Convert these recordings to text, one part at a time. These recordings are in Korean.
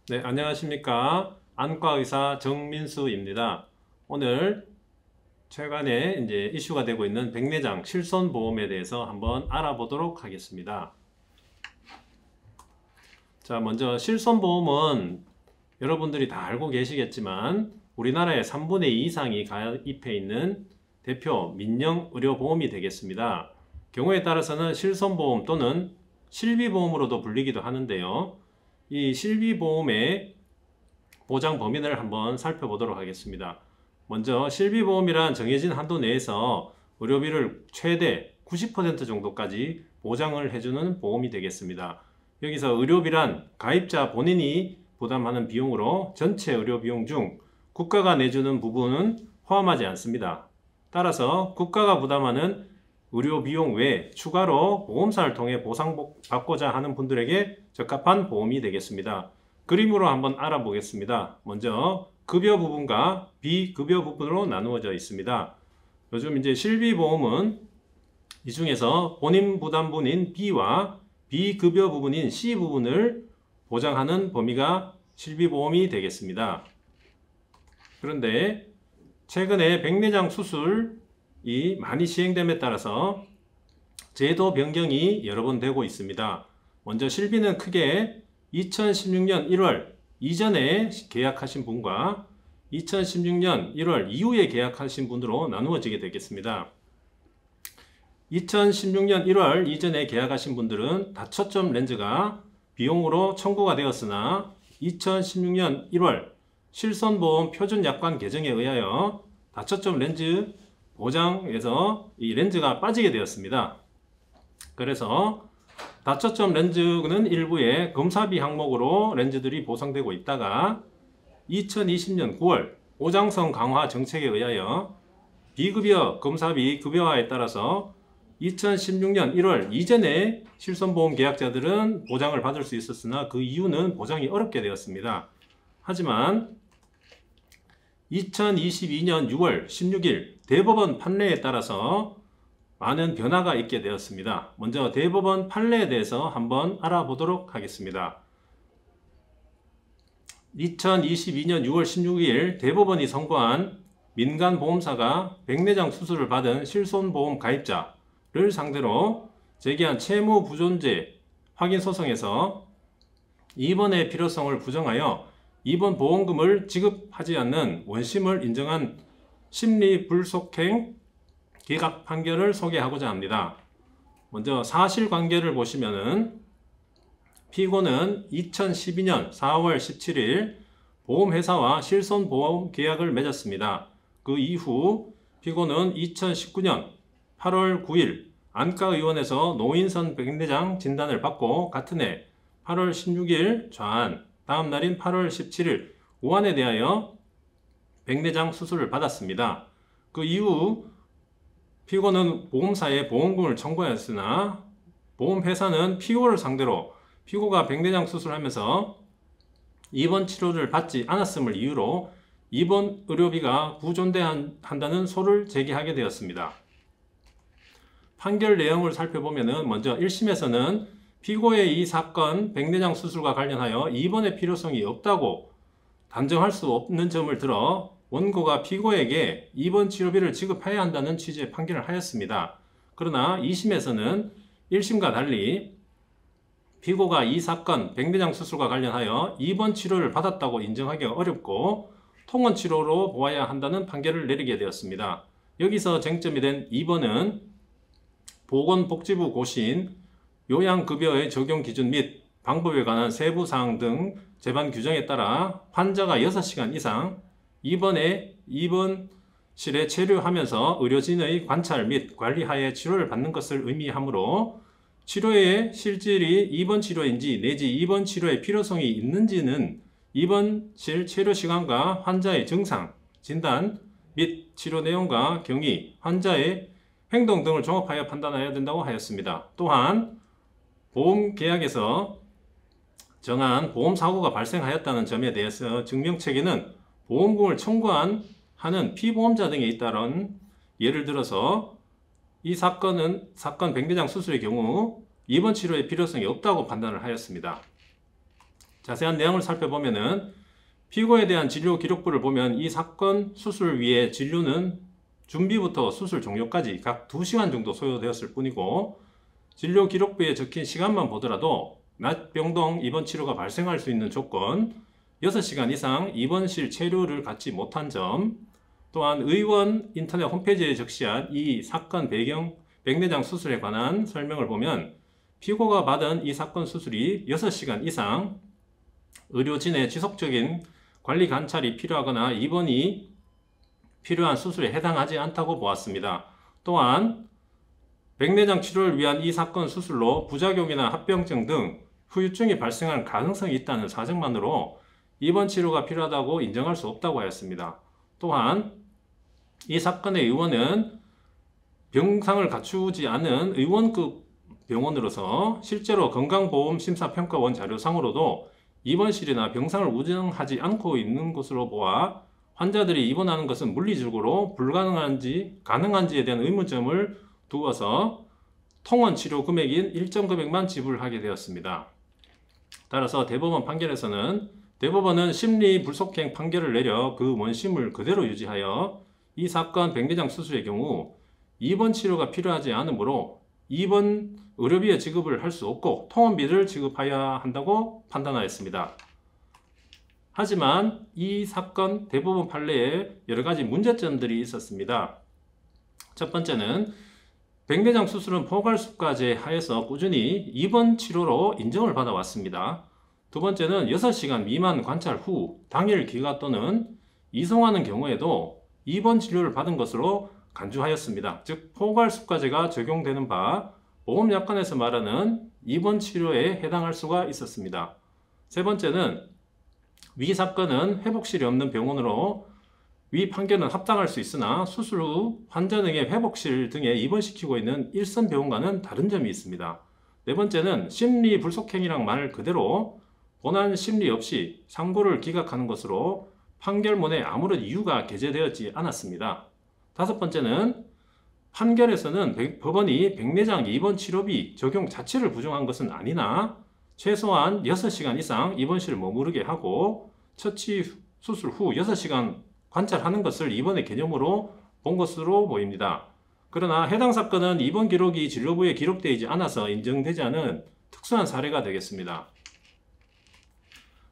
네, 안녕하십니까. 안과의사 정민수입니다. 오늘 최근에 이제 이슈가 되고 있는 백내장 실손보험에 대해서 한번 알아보도록 하겠습니다. 자, 먼저 실손보험은 여러분들이 다 알고 계시겠지만 우리나라의 3분의 2 이상이 가입해 있는 대표 민영 의료보험이 되겠습니다. 경우에 따라서는 실손보험 또는 실비보험으로도 불리기도 하는데요. 이 실비보험의 보장 범위를 한번 살펴보도록 하겠습니다. 먼저 실비보험이란 정해진 한도 내에서 의료비를 최대 90% 정도까지 보장을 해주는 보험이 되겠습니다. 여기서 의료비란 가입자 본인이 부담하는 비용으로 전체 의료비용 중 국가가 내주는 부분은 포함하지 않습니다. 따라서 국가가 부담하는 의료비용 외에 추가로 보험사를 통해 보상받고자 하는 분들에게 적합한 보험이 되겠습니다. 그림으로 한번 알아보겠습니다. 먼저 급여 부분과 비급여 부분으로 나누어져 있습니다. 요즘 이제 실비보험은 이 중에서 본인 부담분인 B와 비급여 부분인 C 부분을 보장하는 범위가 실비보험이 되겠습니다. 그런데 최근에 백내장 수술이 많이 시행됨에 따라서 제도 변경이 여러 번 되고 있습니다. 먼저 실비는 크게 2016년 1월 이전에 계약하신 분과 2016년 1월 이후에 계약하신 분으로 나누어지게 되겠습니다. 2016년 1월 이전에 계약하신 분들은 다초점 렌즈가 비용으로 청구가 되었으나 2016년 1월 실손보험 표준약관 개정에 의하여 다초점 렌즈 보장에서 이 렌즈가 빠지게 되었습니다. 그래서 다초점 렌즈는 일부의 검사비 항목으로 렌즈들이 보상되고 있다가 2020년 9월 보장성 강화 정책에 의하여 비급여 검사비 급여화에 따라서 2016년 1월 이전에 실손보험 계약자들은 보장을 받을 수 있었으나 그 이후는 보장이 어렵게 되었습니다. 하지만 2022년 6월 16일 대법원 판례에 따라서 많은 변화가 있게 되었습니다. 먼저 대법원 판례에 대해서 한번 알아보도록 하겠습니다. 2022년 6월 16일 대법원이 선고한 민간보험사가 백내장 수술을 받은 실손보험 가입자를 상대로 제기한 채무부존재 확인소송에서 입원의 필요성을 부정하여 입원 보험금을 지급하지 않는 원심을 인정한 심리불속행 기각 판결을 소개하고자 합니다. 먼저 사실관계를 보시면은 피고는 2012년 4월 17일 보험회사와 실손보험 계약을 맺었습니다. 그 이후 피고는 2019년 8월 9일 안과의원에서 노인선 백내장 진단을 받고 같은 해 8월 16일 좌안, 다음 날인 8월 17일 우한에 대하여 백내장 수술을 받았습니다. 그 이후 피고는 보험사에 보험금을 청구하였으나 보험회사는 피고를 상대로 피고가 백내장 수술하면서 입원 치료를 받지 않았음을 이유로 입원 의료비가 부존대한다는 소를 제기하게 되었습니다. 판결 내용을 살펴보면 먼저 1심에서는 피고의 이 사건 백내장 수술과 관련하여 입원의 필요성이 없다고 단정할 수 없는 점을 들어 원고가 피고에게 입원 치료비를 지급해야 한다는 취지의 판결을 하였습니다. 그러나 2심에서는 1심과 달리 피고가 이 사건 백내장 수술과 관련하여 입원 치료를 받았다고 인정하기가 어렵고 통원 치료로 보아야 한다는 판결을 내리게 되었습니다. 여기서 쟁점이 된 2번은 보건복지부 고시인 요양급여의 적용 기준 및 방법에 관한 세부 사항 등 재반 규정에 따라 환자가 6시간 이상 입원실에 체류하면서 의료진의 관찰 및 관리하에 치료를 받는 것을 의미하므로 치료의 실질이 입원 치료인지 내지 입원 치료의 필요성이 있는지는 입원실 체류 시간과 환자의 증상, 진단 및 치료 내용과 경위, 환자의 행동 등을 종합하여 판단해야 된다고 하였습니다. 또한 보험계약에서 정한 보험사고가 발생하였다는 점에 대해서 증명체계는 보험금을 청구하는 피보험자 등에 잇따른 예를 들어서 이 사건 백내장 수술의 경우 입원 치료의 필요성이 없다고 판단을 하였습니다. 자세한 내용을 살펴보면은 피고에 대한 진료 기록부를 보면 이 사건 수술 위에 진료는 준비부터 수술 종료까지 각 2시간 정도 소요되었을 뿐이고, 진료 기록부에 적힌 시간만 보더라도 낮병동 입원 치료가 발생할 수 있는 조건, 6시간 이상 입원실 체류를 갖지 못한 점, 또한 의원 인터넷 홈페이지에 적시한 이 사건 배경 백내장 수술에 관한 설명을 보면 피고가 받은 이 사건 수술이 6시간 이상 의료진의 지속적인 관리 관찰이 필요하거나 입원이 필요한 수술에 해당하지 않다고 보았습니다. 또한 백내장 치료를 위한 이 사건 수술로 부작용이나 합병증 등 후유증이 발생할 가능성이 있다는 사정만으로 입원 치료가 필요하다고 인정할 수 없다고 하였습니다. 또한 이 사건의 의원은 병상을 갖추지 않은 의원급 병원으로서 실제로 건강보험심사평가원 자료상으로도 입원실이나 병상을 운영하지 않고 있는 것으로 보아 환자들이 입원하는 것은 물리적으로 불가능한지 가능한지에 대한 의문점을 두어서 통원 치료 금액인 일정 금액만 지불하게 되었습니다. 따라서 대법원 판결에서는 대법원은 심리 불속행 판결을 내려 그 원심을 그대로 유지하여 이 사건 백내장 수술의 경우 입원 치료가 필요하지 않으므로 입원 의료비의 지급을 할 수 없고 통원비를 지급해야 한다고 판단하였습니다. 하지만 이 사건 대법원 판례에 여러 가지 문제점들이 있었습니다. 첫 번째는 백내장 수술은 포괄수가제 하에서 꾸준히 입원 치료로 인정을 받아왔습니다. 두 번째는 6시간 미만 관찰 후 당일 귀가 또는 이송하는 경우에도 입원 진료를 받은 것으로 간주하였습니다. 즉 포괄수가제가 적용되는 바 보험약관에서 말하는 입원 치료에 해당할 수가 있었습니다. 세 번째는 위 사건은 회복실이 없는 병원으로 위 판결은 합당할 수 있으나 수술 후 환자 등의 회복실 등에 입원시키고 있는 일선 병원과는 다른 점이 있습니다. 네 번째는 심리 불속행이란 말 그대로 본안 심리 없이 상고를 기각하는 것으로 판결문에 아무런 이유가 게재되었지 않았습니다. 다섯 번째는 판결에서는 법원이 백내장 입원 치료비 적용 자체를 부정한 것은 아니나 최소한 6시간 이상 입원실에 머무르게 하고 처치 수술 후 6시간 관찰하는 것을 입원의 개념으로 본 것으로 보입니다. 그러나 해당 사건은 입원 기록이 진료부에 기록되지 않아서 인정되지 않은 특수한 사례가 되겠습니다.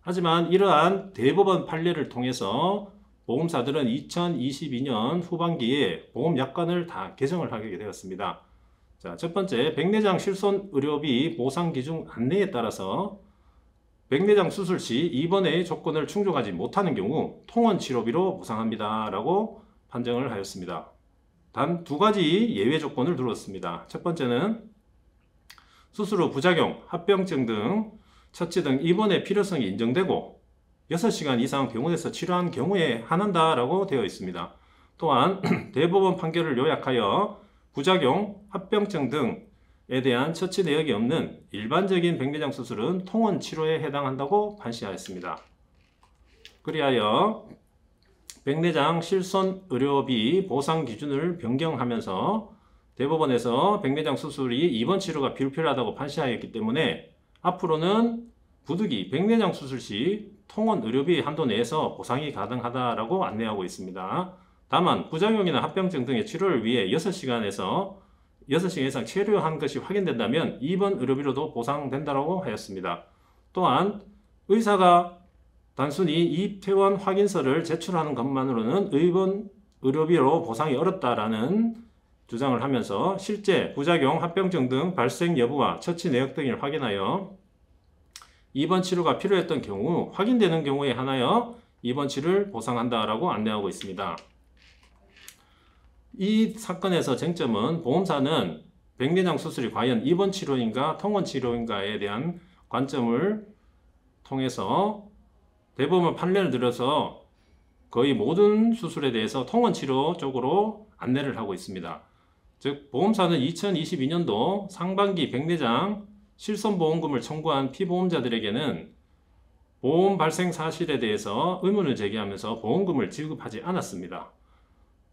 하지만 이러한 대법원 판례를 통해서 보험사들은 2022년 후반기에 보험약관을 다 개정을 하게 되었습니다. 자, 첫 번째, 백내장 실손 의료비 보상 기준 안내에 따라서 백내장 수술 시 입원의 조건을 충족하지 못하는 경우 통원 치료비로 보상합니다 라고 판정을 하였습니다. 단 두 가지 예외 조건을 두었습니다. 첫 번째는 수술 후 부작용, 합병증 등 처치 등 입원의 필요성이 인정되고 6시간 이상 병원에서 치료한 경우에 한한다라고 되어 있습니다. 또한 대법원 판결을 요약하여 부작용, 합병증 등에 대한 처치 내역이 없는 일반적인 백내장 수술은 통원 치료에 해당한다고 판시하였습니다. 그리하여 백내장 실손 의료비 보상 기준을 변경하면서 대법원에서 백내장 수술이 입원 치료가 불필요하다고 판시하였기 때문에 앞으로는 부득이 백내장 수술 시 통원 의료비 한도 내에서 보상이 가능하다라고 안내하고 있습니다. 다만 부작용이나 합병증 등의 치료를 위해 6시간 이상 체류한 것이 확인된다면 입원 의료비로도 보상된다고 하였습니다. 또한 의사가 단순히 입퇴원 확인서를 제출하는 것만으로는 입원 의료비로 보상이 어렵다라는 주장을 하면서 실제 부작용, 합병증 등 발생 여부와 처치 내역 등을 확인하여 입원 치료가 필요했던 경우 확인되는 경우에 한하여 입원 치료를 보상한다라고 안내하고 있습니다. 이 사건에서 쟁점은 보험사는 백내장 수술이 과연 입원 치료인가 통원 치료인가에 대한 관점을 통해서 대법원 판례를 들어서 거의 모든 수술에 대해서 통원 치료 쪽으로 안내를 하고 있습니다. 즉 보험사는 2022년도 상반기 백내장 실손보험금을 청구한 피보험자들에게는 보험 발생 사실에 대해서 의문을 제기하면서 보험금을 지급하지 않았습니다.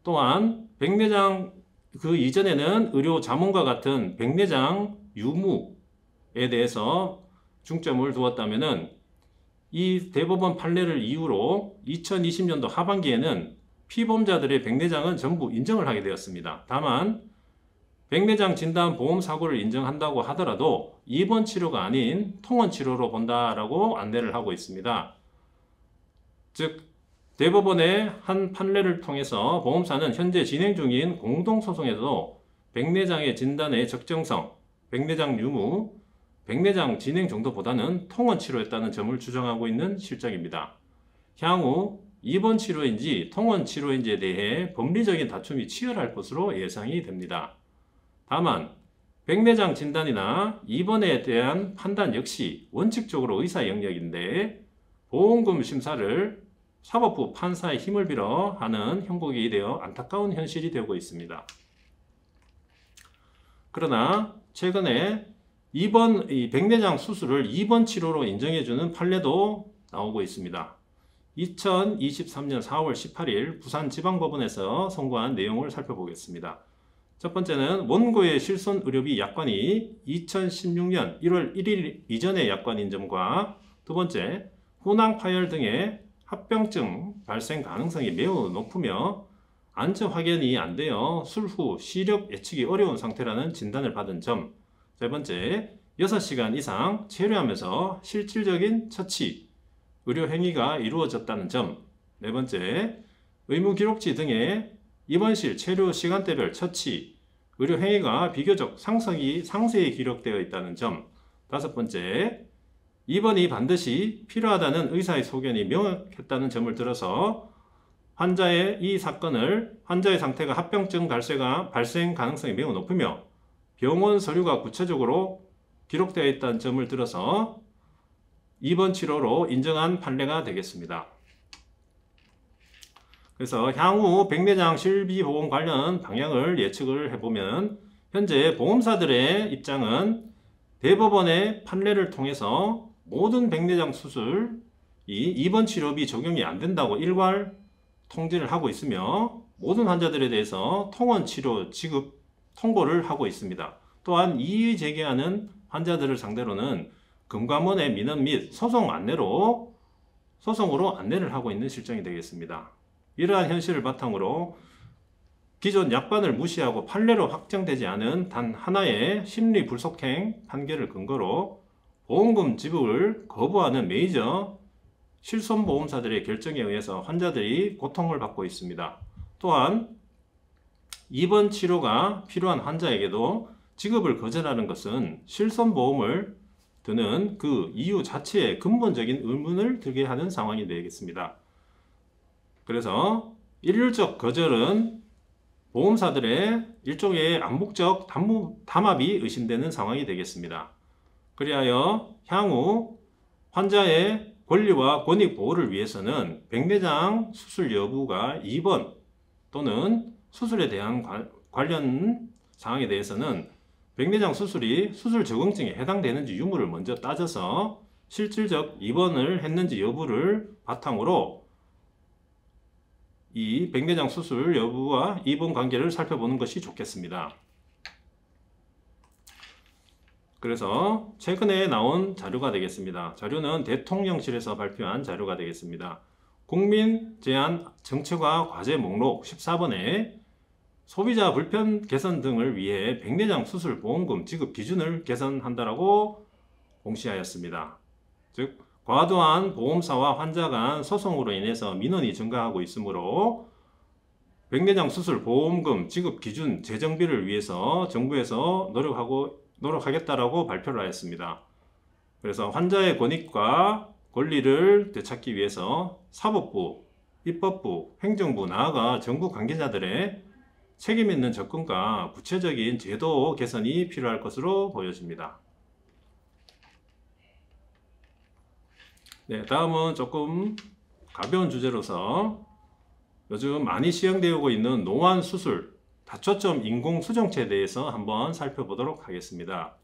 또한 백내장 그 이전에는 의료 자문과 같은 백내장 유무에 대해서 중점을 두었다면은 이 대법원 판례를 이유로 2020년도 하반기에는 피보험자들의 백내장은 전부 인정을 하게 되었습니다. 다만 백내장 진단 보험 사고를 인정한다고 하더라도 입원 치료가 아닌 통원 치료로 본다라고 안내를 하고 있습니다. 즉 대법원의 한 판례를 통해서 보험사는 현재 진행 중인 공동소송에서도 백내장의 진단의 적정성, 백내장 유무, 백내장 진행 정도보다는 통원 치료였다는 점을 주장하고 있는 실정입니다. 향후 입원 치료인지 통원 치료인지에 대해 법리적인 다툼이 치열할 것으로 예상이 됩니다. 다만 백내장 진단이나 입원에 대한 판단 역시 원칙적으로 의사 영역인데 보험금 심사를 사법부 판사의 힘을 빌어 하는 형국이 되어 안타까운 현실이 되고 있습니다. 그러나 최근에 이 백내장 수술을 입원 치료로 인정해주는 판례도 나오고 있습니다. 2023년 4월 18일 부산지방법원에서 선고한 내용을 살펴보겠습니다. 첫 번째는 원고의 실손의료비 약관이 2016년 1월 1일 이전의 약관인 점과 두 번째, 후낭 파열 등의 합병증 발생 가능성이 매우 높으며 안전 확인이 안 되어 술후 시력 예측이 어려운 상태라는 진단을 받은 점, 세 번째, 6시간 이상 체류하면서 실질적인 처치, 의료 행위가 이루어졌다는 점, 네 번째, 의무기록지 등의 입원실 체류 시간대별 처치, 의료 행위가 비교적 상세히 기록되어 있다는 점, 다섯 번째, 입원이 반드시 필요하다는 의사의 소견이 명확했다는 점을 들어서 환자의 이 사건을 환자의 상태가 합병증 발생 가능성이 매우 높으며 병원 서류가 구체적으로 기록되어 있다는 점을 들어서 입원 치료로 인정한 판례가 되겠습니다. 그래서 향후 백내장 실비보험 관련 방향을 예측을 해보면 현재 보험사들의 입장은 대법원의 판례를 통해서 모든 백내장 수술이 입원 치료비 적용이 안 된다고 일괄 통지를 하고 있으며 모든 환자들에 대해서 통원 치료 지급 통보를 하고 있습니다. 또한 이의 제기하는 환자들을 상대로는 금감원의 민원 및 소송으로 안내를 하고 있는 실정이 되겠습니다. 이러한 현실을 바탕으로 기존 약관을 무시하고 판례로 확정되지 않은 단 하나의 심리불속행 판결을 근거로 보험금 지급을 거부하는 메이저 실손보험사들의 결정에 의해서 환자들이 고통을 받고 있습니다. 또한 입원 치료가 필요한 환자에게도 지급을 거절하는 것은 실손보험을 드는 그 이유 자체에 근본적인 의문을 들게 하는 상황이 되겠습니다. 그래서 일률적 거절은 보험사들의 일종의 암묵적 담합이 의심되는 상황이 되겠습니다. 그리하여 향후 환자의 권리와 권익 보호를 위해서는 백내장 수술 여부가 입원 또는 수술에 대한 관련 사항에 대해서는 백내장 수술이 수술 적응증에 해당되는지 유무를 먼저 따져서 실질적 입원을 했는지 여부를 바탕으로 이 백내장 수술 여부와 입원 관계를 살펴보는 것이 좋겠습니다. 그래서 최근에 나온 자료가 되겠습니다. 자료는 대통령실에서 발표한 자료가 되겠습니다. 국민 제한 정책과 과제 목록 14번에 소비자 불편 개선 등을 위해 백내장 수술 보험금 지급 기준을 개선한다라고 공시하였습니다. 즉 과도한 보험사와 환자 간 소송으로 인해서 민원이 증가하고 있으므로 백내장 수술 보험금 지급 기준 재정비를 위해서 정부에서 노력하겠다라고 발표를 하였습니다. 그래서 환자의 권익과 권리를 되찾기 위해서 사법부, 입법부, 행정부, 나아가 정부 관계자들의 책임 있는 접근과 구체적인 제도 개선이 필요할 것으로 보여집니다. 네, 다음은 조금 가벼운 주제로서 요즘 많이 시행되고 있는 노안수술, 다초점 인공수정체에 대해서 한번 살펴보도록 하겠습니다.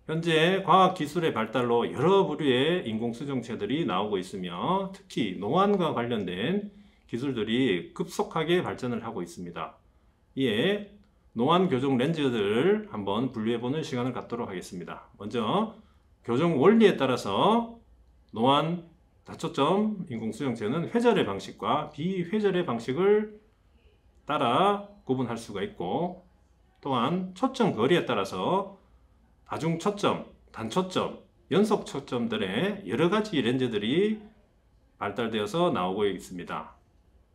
현재 과학기술의 발달로 여러 부류의 인공수정체들이 나오고 있으며 특히 노안과 관련된 기술들이 급속하게 발전을 하고 있습니다. 이에 노안 교정 렌즈들을 한번 분류해보는 시간을 갖도록 하겠습니다. 먼저 교정 원리에 따라서 노안 다초점 인공수정체는 회절의 방식과 비회절의 방식을 따라 구분할 수가 있고, 또한 초점 거리에 따라서 다중초점, 단초점, 연속초점들의 여러가지 렌즈들이 발달되어서 나오고 있습니다.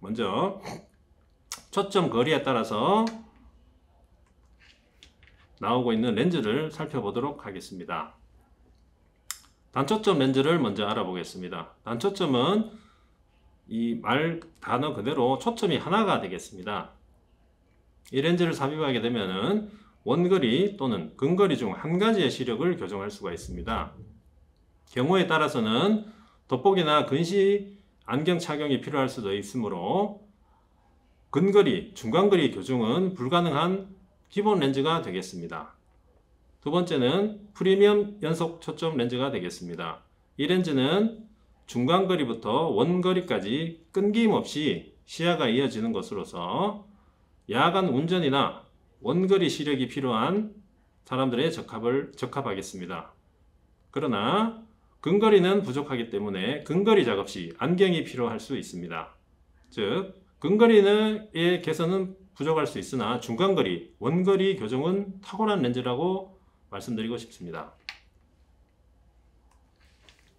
먼저 초점 거리에 따라서 나오고 있는 렌즈를 살펴보도록 하겠습니다. 단초점 렌즈를 먼저 알아보겠습니다. 단초점은 이 단어 그대로 초점이 하나가 되겠습니다. 이 렌즈를 삽입하게 되면 원거리 또는 근거리 중 한 가지의 시력을 교정할 수가 있습니다. 경우에 따라서는 돋보기나 근시 안경 착용이 필요할 수도 있으므로 근거리, 중간거리 교정은 불가능한 기본 렌즈가 되겠습니다. 두 번째는 프리미엄 연속 초점 렌즈가 되겠습니다. 이 렌즈는 중간거리부터 원거리까지 끊김없이 시야가 이어지는 것으로서 야간 운전이나 원거리 시력이 필요한 사람들의 적합하겠습니다. 그러나 근거리는 부족하기 때문에 근거리 작업 시 안경이 필요할 수 있습니다. 즉 근거리의 개선은 부족할 수 있으나 중간거리, 원거리 교정은 탁월한 렌즈라고 말씀드리고 싶습니다.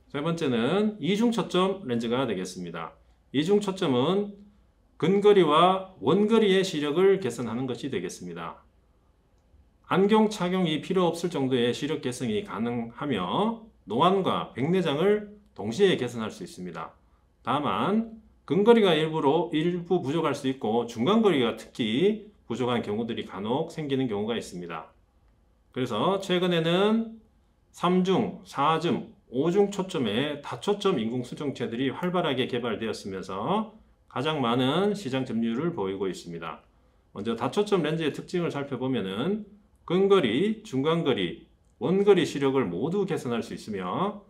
세 번째는 이중초점 렌즈가 되겠습니다. 이중초점은 근거리와 원거리의 시력을 개선하는 것이 되겠습니다. 안경 착용이 필요 없을 정도의 시력 개선이 가능하며 노안과 백내장을 동시에 개선할 수 있습니다. 다만 근거리가 일부 부족할 수 있고 중간거리가 특히 부족한 경우들이 간혹 생기는 경우가 있습니다. 그래서 최근에는 3중, 4중, 5중 초점의 다초점 인공수정체들이 활발하게 개발되었으면서 가장 많은 시장 점유율을 보이고 있습니다. 먼저 다초점 렌즈의 특징을 살펴보면은 근거리, 중간거리, 원거리 시력을 모두 개선할 수 있으며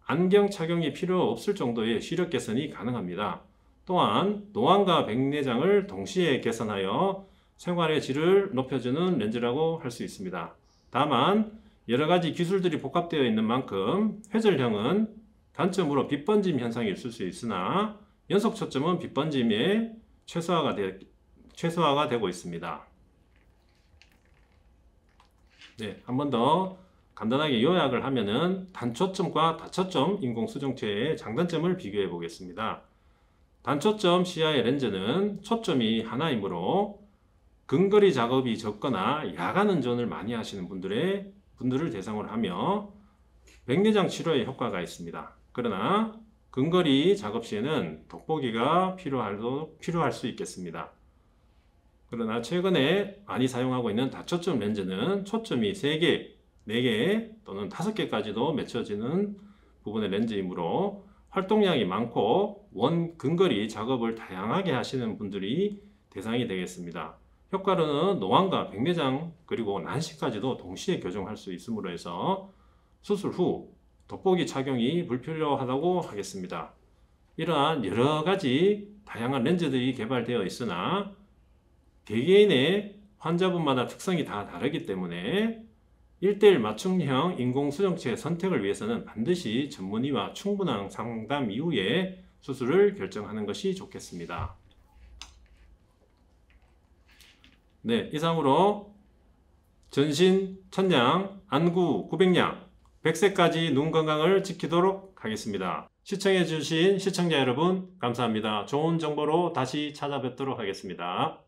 안경 착용이 필요 없을 정도의 시력 개선이 가능합니다. 또한 노안과 백내장을 동시에 개선하여 생활의 질을 높여주는 렌즈라고 할 수 있습니다. 다만 여러가지 기술들이 복합되어 있는 만큼 회절형은 단점으로 빛번짐 현상이 있을 수 있으나 연속초점은 빛번짐의 최소화가 되고 있습니다. 네, 한 번 더 간단하게 요약을 하면은 단초점과 다초점 인공수정체의 장단점을 비교해 보겠습니다. 단초점 시야의 렌즈는 초점이 하나이므로 근거리 작업이 적거나 야간 운전을 많이 하시는 분들을 대상으로 하며 백내장 치료에 효과가 있습니다. 그러나 근거리 작업 시에는 돋보기가 필요할 수 있겠습니다. 그러나 최근에 많이 사용하고 있는 다초점 렌즈는 초점이 3개, 4개 또는 5개까지도 맺혀지는 부분의 렌즈이므로 활동량이 많고 근거리 작업을 다양하게 하시는 분들이 대상이 되겠습니다. 효과로는 노안과 백내장 그리고 난시까지도 동시에 교정할 수 있으므로 해서 수술 후 돋보기 착용이 불필요하다고 하겠습니다. 이러한 여러가지 다양한 렌즈들이 개발되어 있으나 개개인의 환자분마다 특성이 다 다르기 때문에 1:1 맞춤형 인공수정체 선택을 위해서는 반드시 전문의와 충분한 상담 이후에 수술을 결정하는 것이 좋겠습니다. 네, 이상으로 전신 1000냥, 안구 900냥, 100세까지 눈 건강을 지키도록 하겠습니다. 시청해주신 시청자 여러분 감사합니다. 좋은 정보로 다시 찾아뵙도록 하겠습니다.